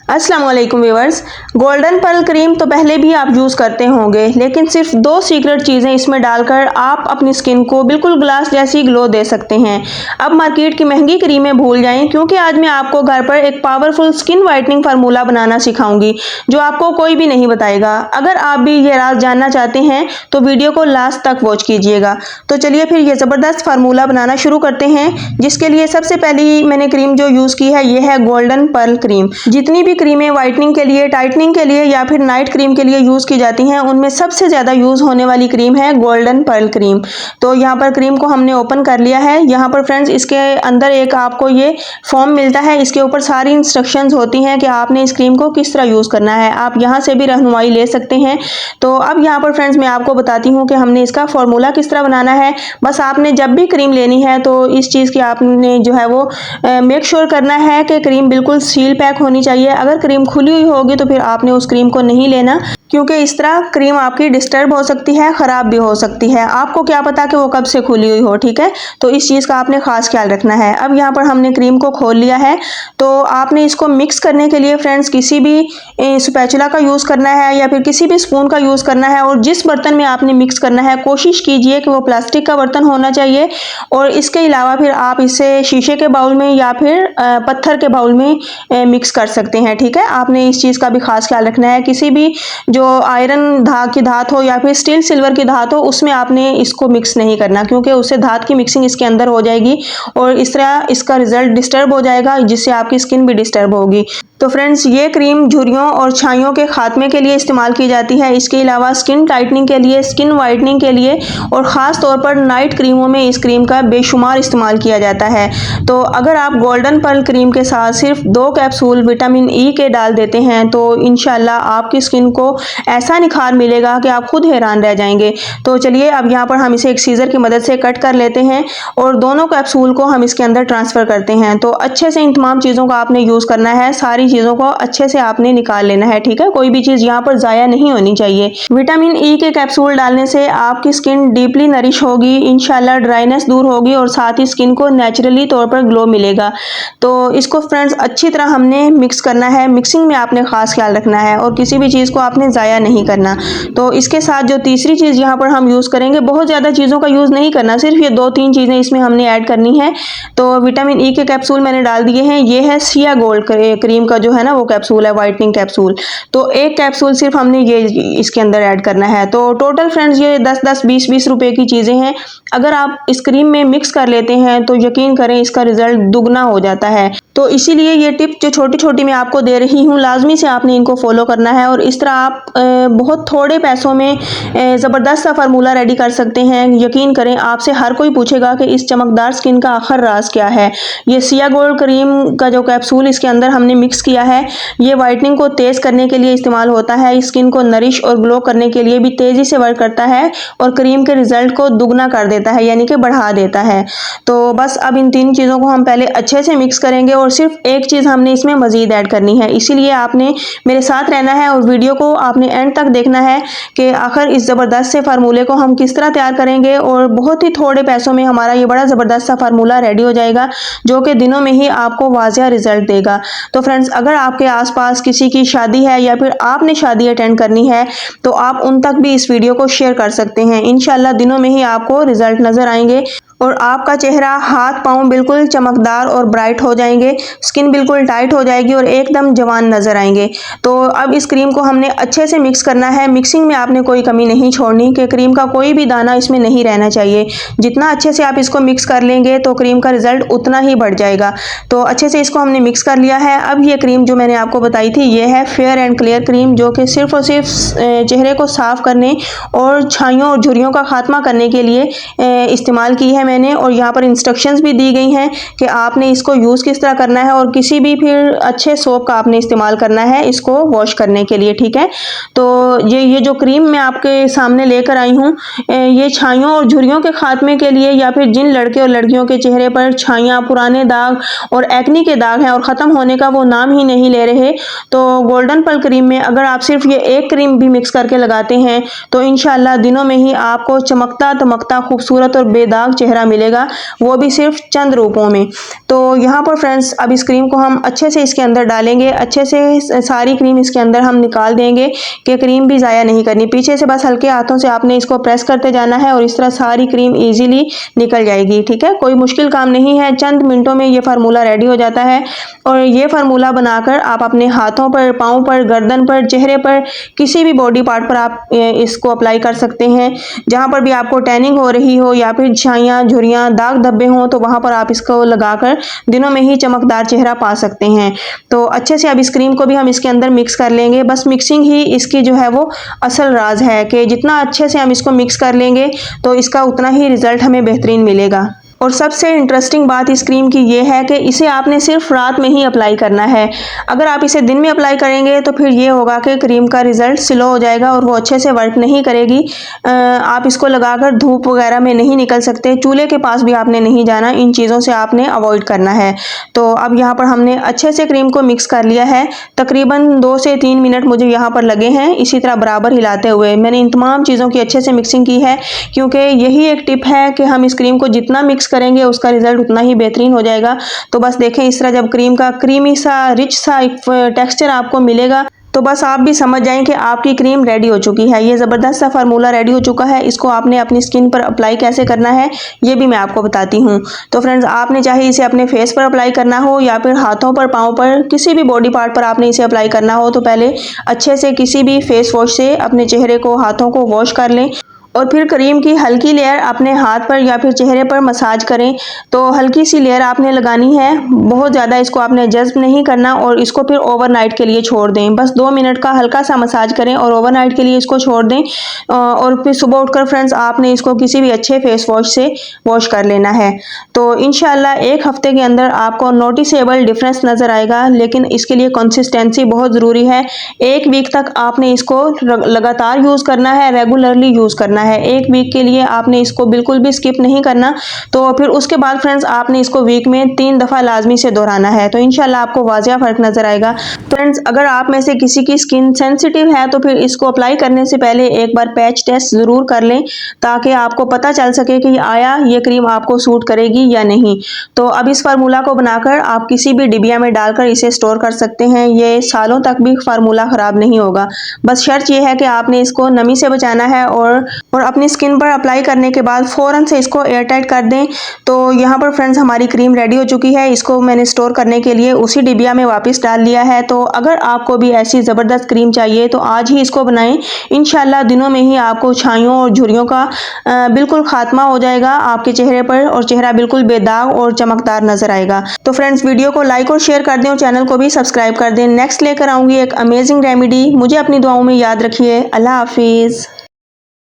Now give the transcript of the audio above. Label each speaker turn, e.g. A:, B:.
A: अस्सलाम वालेकुम viewers. Golden pearl cream तो पहले भी आप यूज़ करते होंगे, लेकिन सिर्फ दो सीक्रेट चीज़ें इसमें डालकर आप अपनी स्किन को बिल्कुल ग्लास जैसी ग्लो दे सकते हैं। अब मार्केट की महंगी क्रीमें भूल जाएं, क्योंकि आज मैं आपको घर पर एक पावरफुल स्किन वाइटनिंग फार्मूला बनाना सिखाऊंगी जो आपको कोई भी नहीं बताएगा। अगर आप भी ये राज जानना चाहते हैं तो वीडियो को लास्ट तक वॉच कीजिएगा। तो चलिए फिर ये ज़बरदस्त फार्मूला बनाना शुरू करते हैं। जिसके लिए सबसे पहली मैंने क्रीम जो यूज़ की है ये है गोल्डन पर्ल क्रीम। जितनी भी क्रीमें वाइटनिंग के लिए, टाइटनिंग के लिए या फिर नाइट क्रीम के लिए यूज़ की जाती हैं, उनमें सबसे ज़्यादा यूज़ होने वाली क्रीम है गोल्डन पर्ल क्रीम। तो यहाँ पर क्रीम को हमने ओपन कर लिया है। यहाँ पर फ्रेंड्स इसके अंदर एक आपको ये फॉर्म मिलता है, इसके ऊपर सारी इंस्ट्रक्शंस होती हैं कि आपने इस क्रीम को किस तरह यूज़ करना है। आप यहाँ से भी रहनुमाई ले सकते हैं। तो अब यहाँ पर फ्रेंड्स मैं आपको बताती हूँ कि हमने इसका फॉर्मूला किस तरह बनाना है। बस आपने जब भी क्रीम लेनी है तो इस चीज़ की आपने जो है वो मेक श्योर करना है कि क्रीम बिल्कुल सील पैक होनी चाहिए। अगर क्रीम खुली हुई होगी तो फिर आपने उस क्रीम को नहीं लेना, क्योंकि इस तरह क्रीम आपकी डिस्टर्ब हो सकती है, ख़राब भी हो सकती है। आपको क्या पता कि वो कब से खुली हुई हो, ठीक है। तो इस चीज़ का आपने ख़ास ख्याल रखना है। अब यहाँ पर हमने क्रीम को खोल लिया है। तो आपने इसको मिक्स करने के लिए फ्रेंड्स किसी भी स्पैचुला का यूज़ करना है या फिर किसी भी स्पून का यूज़ करना है। और जिस बर्तन में आपने मिक्स करना है कोशिश कीजिए कि वो प्लास्टिक का बर्तन होना चाहिए। और इसके अलावा फिर आप इसे शीशे के बाउल में या फिर पत्थर के बाउल में मिक्स कर सकते हैं, ठीक है। आपने इस चीज़ का भी खास ख्याल रखना है। किसी भी जो आयरन धात की धात हो या फिर स्टील सिल्वर की धात हो, उसमें आपने इसको मिक्स नहीं करना, क्योंकि उससे धात की मिक्सिंग इसके अंदर हो जाएगी और इस तरह इसका रिजल्ट डिस्टर्ब हो जाएगा, जिससे आपकी स्किन भी डिस्टर्ब होगी। तो फ्रेंड्स ये क्रीम झुर्रियों और छाइयों के खात्मे के लिए इस्तेमाल की जाती है। इसके अलावा स्किन टाइटनिंग के लिए, स्किन वाइटनिंग के लिए और ख़ास तौर पर नाइट क्रीमों में इस क्रीम का बेशुमार इस्तेमाल किया जाता है। तो अगर आप गोल्डन पर्ल क्रीम के साथ सिर्फ 2 कैप्सूल विटामिन ई के डाल देते हैं तो इंशाल्लाह आपकी स्किन को ऐसा निखार मिलेगा कि आप खुद हैरान रह जाएंगे। तो चलिए अब यहाँ पर हम इसे एक सीज़र की मदद से कट कर लेते हैं और दोनों कैप्सूल को हम इसके अंदर ट्रांसफ़र करते हैं। तो अच्छे से इन तमाम चीज़ों का आपने यूज़ करना है, सारी चीज़ों को अच्छे से आपने निकाल लेना है, ठीक है। कोई भी चीज़ यहाँ पर ज़ाया नहीं होनी चाहिए। विटामिन ई के कैप्सूल डालने से आपकी स्किन डीपली नरिश होगी, इंशाल्लाह ड्राइनेस दूर होगी और साथ ही स्किन को नेचुरली तौर पर ग्लो मिलेगा। तो इसको फ्रेंड्स अच्छी तरह हमने मिक्स करना है। मिक्सिंग में आपने ख़ास ख्याल रखना है और किसी भी चीज़ को आपने ज़ाया नहीं करना। तो इसके साथ जो तीसरी चीज़ यहाँ पर हम यूज़ करेंगे, बहुत ज़्यादा चीज़ों का यूज़ नहीं करना, सिर्फ ये 2-3 चीज़ें इसमें हमने ऐड करनी है। तो विटामिन ई के कैप्सूल मैंने डाल दिए हैं। ये है सिया गोल्ड क्रीम का जो है ना वो कैप्सूल है, वाइटनिंग कैप्सूल। तो एक कैप्सूल सिर्फ हमने ये इसके अंदर ऐड करना है। तो टोटल फ्रेंड्स ये 10-10, 20-20 रुपए की चीज़ें हैं। अगर आप इस क्रीम में मिक्स कर लेते हैं तो यकीन करें इसका रिजल्ट दुगना हो जाता है। तो इसीलिए ये टिप जो छोटी छोटी मैं आपको दे रही हूँ, लाजमी से आपने इनको फॉलो करना है और इस तरह आप बहुत थोड़े पैसों में ज़बरदस्त सा फार्मूला रेडी कर सकते हैं। यकीन करें आपसे हर कोई पूछेगा कि इस चमकदार स्किन का आखिर राज क्या है। ये सिया गोल्ड क्रीम का जो कैप्सूल इसके अंदर हमने मिक्स किया है, ये वाइटनिंग को तेज़ करने के लिए इस्तेमाल होता है। स्किन को नरिश और ग्लो करने के लिए भी तेज़ी से वर्क करता है और क्रीम के रिजल्ट को दुगना कर देता है, यानी कि बढ़ा देता है। तो बस अब इन 3 चीज़ों को हम पहले अच्छे से मिक्स करेंगे और सिर्फ एक चीज़ हमने इसमें मज़ीद ऐड करनी है। इसीलिए आपने मेरे साथ रहना है और वीडियो को आपने एंड तक देखना है कि आखिर इस ज़बरदस्त से फार्मूले को हम किस तरह तैयार करेंगे और बहुत ही थोड़े पैसों में हमारा ये बड़ा ज़बरदस्त सा फार्मूला रेडी हो जाएगा, जो कि दिनों में ही आपको वाज़िया रिजल्ट देगा। तो फ्रेंड्स अगर आपके आसपास किसी की शादी है या फिर आपने शादी अटेंड करनी है तो आप उन तक भी इस वीडियो को शेयर कर सकते हैं। इंशाल्लाह दिनों में ही आपको रिजल्ट नज़र आएंगे और आपका चेहरा, हाथ पाँव बिल्कुल चमकदार और ब्राइट हो जाएंगे, स्किन बिल्कुल टाइट हो जाएगी और एकदम जवान नज़र आएंगे। तो अब इस क्रीम को हमने अच्छे से मिक्स करना है। मिक्सिंग में आपने कोई कमी नहीं छोड़नी कि क्रीम का कोई भी दाना इसमें नहीं रहना चाहिए। जितना अच्छे से आप इसको मिक्स कर लेंगे तो क्रीम का रिजल्ट उतना ही बढ़ जाएगा। तो अच्छे से इसको हमने मिक्स कर लिया है। अब ये क्रीम जो मैंने आपको बताई थी ये है फेयर एंड क्लियर क्रीम, जो कि सिर्फ और सिर्फ चेहरे को साफ करने और छाइयों और झुर्रियों का खात्मा करने के लिए इस्तेमाल की है मैंने। और यहाँ पर इंस्ट्रक्शंस भी दी गई हैं कि आपने इसको यूज़ किस तरह करना है और किसी भी फिर अच्छे सोप का आपने इस्तेमाल करना है इसको वॉश करने के लिए, ठीक है। तो ये जो क्रीम मैं आपके सामने लेकर आई हूँ, ये छाइयों और झुर्रियों के खात्मे के लिए या फिर जिन लड़के और लड़कियों के चेहरे पर छाइयाँ, पुराने दाग और एक्नी के दाग हैं और ख़त्म होने का वो नाम ही नहीं ले रहे, तो गोल्डन पर्ल क्रीम में अगर आप सिर्फ ये एक क्रीम भी मिक्स करके लगाते हैं तो इंशाल्लाह दिनों में ही आपको चमकता दमकता खूबसूरत और बेदाग चेहरा तरह मिलेगा, वो भी सिर्फ चंद रूपों में। तो यहाँ पर फ्रेंड्स अब इस क्रीम को हम अच्छे से इसके अंदर डालेंगे, अच्छे से सारी क्रीम इसके अंदर हम निकाल देंगे कि क्रीम भी ज़ाया नहीं करनी। पीछे से बस हल्के हाथों से आपने इसको प्रेस करते जाना है और इस तरह सारी क्रीम ईजिली निकल जाएगी। ठीक है, कोई मुश्किल काम नहीं है, चंद मिनटों में ये फार्मूला रेडी हो जाता है। और ये फार्मूला बनाकर आप अपने हाथों पर, पाँव पर, गर्दन पर, चेहरे पर, किसी भी बॉडी पार्ट पर आप इसको अप्लाई कर सकते हैं। जहाँ पर भी आपको टैनिंग हो रही हो या फिर छाइयाँ, झुर्रियाँ, दाग धब्बे हों तो वहाँ पर आप इसको लगाकर दिनों में ही चमकदार चेहरा पा सकते हैं। तो अच्छे से अब इस क्रीम को भी हम इसके अंदर मिक्स कर लेंगे। बस मिक्सिंग ही इसकी जो है वो असल राज है कि जितना अच्छे से हम इसको मिक्स कर लेंगे तो इसका उतना ही रिजल्ट हमें बेहतरीन मिलेगा। और सबसे इंटरेस्टिंग बात इस क्रीम की ये है कि इसे आपने सिर्फ रात में ही अप्लाई करना है। अगर आप इसे दिन में अप्लाई करेंगे तो फिर ये होगा कि क्रीम का रिजल्ट स्लो हो जाएगा और वो अच्छे से वर्क नहीं करेगी। आप इसको लगाकर धूप वगैरह में नहीं निकल सकते, चूल्हे के पास भी आपने नहीं जाना, इन चीज़ों से आपने अवॉइड करना है। तो अब यहाँ पर हमने अच्छे से क्रीम को मिक्स कर लिया है। तकरीबन 2 से 3 मिनट मुझे यहाँ पर लगे हैं इसी तरह बराबर हिलाते हुए। मैंने इन तमाम चीज़ों की अच्छे से मिक्सिंग की है क्योंकि यही एक टिप है कि हम इस क्रीम को जितना मिक्स करेंगे उसका रिजल्ट उतना ही बेहतरीन हो जाएगा। तो बस देखें इस तरह जब क्रीम का क्रीमी सा, रिच सा टेक्सचर आपको मिलेगा तो बस आप भी समझ जाएं कि आपकी क्रीम रेडी हो चुकी है। ये ज़बरदस्त सा फार्मूला रेडी हो चुका है। इसको आपने अपनी स्किन पर अप्लाई कैसे करना है ये भी मैं आपको बताती हूँ। तो फ्रेंड्स आपने चाहे इसे अपने फेस पर अप्लाई करना हो या फिर हाथों पर, पाँव पर, किसी भी बॉडी पार्ट पर आपने इसे अप्लाई करना हो तो पहले अच्छे से किसी भी फेस वॉश से अपने चेहरे को, हाथों को वॉश कर लें और फिर क्रीम की हल्की लेयर अपने हाथ पर या फिर चेहरे पर मसाज करें। तो हल्की सी लेयर आपने लगानी है, बहुत ज़्यादा इसको आपने जज्ब नहीं करना और इसको फिर ओवरनाइट के लिए छोड़ दें। बस 2 मिनट का हल्का सा मसाज करें और ओवरनाइट के लिए इसको छोड़ दें। और फिर सुबह उठकर फ्रेंड्स आपने इसको किसी भी अच्छे फेस वॉश से वॉश कर लेना है। तो इंशाल्लाह 1 हफ्ते के अंदर आपको नोटिसेबल डिफरेंस नज़र आएगा, लेकिन इसके लिए कंसिस्टेंसी बहुत ज़रूरी है। 1 वीक तक आपने इसको लगातार यूज़ करना है, रेगुलरली यूज़ करना है। 1 वीक के लिए आपने इसको बिल्कुल भी स्किप नहीं करना। तो फिर उसके बाद फ्रेंड्स आपने इसको वीक में 3 दफ़ा लाजमी से दोहराना है। तो इंशाल्लाह आपको वाज़िया फ़र्क नज़र आएगा। तो फ्रेंड्स अगर आप में से किसी की स्किन सेंसिटिव है तो फिर इसको अप्लाई करने से पहले एक बार पैच टेस्ट ज़रूर कर लें ताकि आपको पता चल सके कि आया ये क्रीम आपको सूट करेगी या नहीं। तो अब इस फार्मूला को बनाकर आप किसी भी डिबिया में डालकर इसे स्टोर कर सकते हैं। ये सालों तक भी फार्मूला ख़राब नहीं होगा। बस शर्त यह है कि आपने इसको नमी से बचाना है और अपनी स्किन पर अप्लाई करने के बाद फ़ौरन से इसको एयर टाइट कर दें। तो यहाँ पर फ्रेंड्स हमारी क्रीम रेडी हो चुकी है। इसको मैंने स्टोर करने के लिए उसी डिबिया में वापस डाल लिया है। तो अगर आपको भी ऐसी ज़बरदस्त क्रीम चाहिए तो आज ही इसको बनाएं। इंशाल्लाह दिनों में ही आपको छाइयों और झुर्रियों का बिल्कुल खात्मा हो जाएगा आपके चेहरे पर और चेहरा बिल्कुल बेदाग और चमकदार नज़र आएगा। तो फ्रेंड्स वीडियो को लाइक और शेयर कर दें और चैनल को भी सब्सक्राइब कर दें। नेक्स्ट लेकर आऊँगी एक अमेजिंग रेमेडी। मुझे अपनी दुआओं में याद रखिए। अल्लाह हाफिज़।